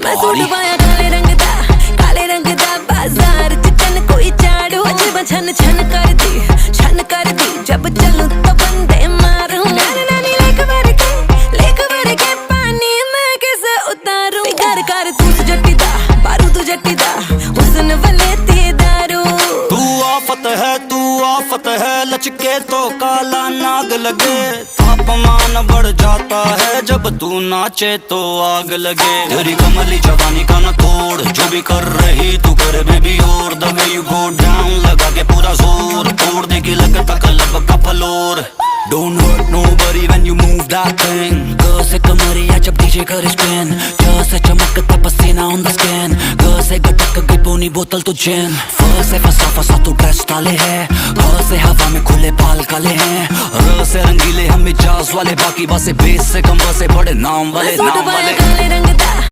मैं सूट पाया काले रंग दा बाजार च चन कोई झाड़ू अजब छन छन कर दी जब चलूं तो बंदे मारूं नानी लेक भर के पानी मैं कैसे उतारूं कर कर तू जट्टी दा बारू तू जट्टी दा हुस्न वाले ते दारू तू आफत है लचके तो काला नाग लगे तापमान बढ़ जाता है जब तू नाचे तो आग लगे तेरी कमली जवानी का न तोड़ जो भी कर रही तू करे बेबी और the way you go down लगा के पूरा जोर तोड़ देगी लगता कलब का floor Don't hurt nobody when you move that thing Girl से कमरिया जब डीजे करे स्पिन J से चमकता पसीना on the skin Girl से गटक गई पौनी बोतल तो जिन F से फसा तू ड्रेस डाले है H से हवा में खुले बाल काले हैं R से रंगीले हम मिजाज वाले बाकी बासे बेस से कम बसे बड़े नाम वाले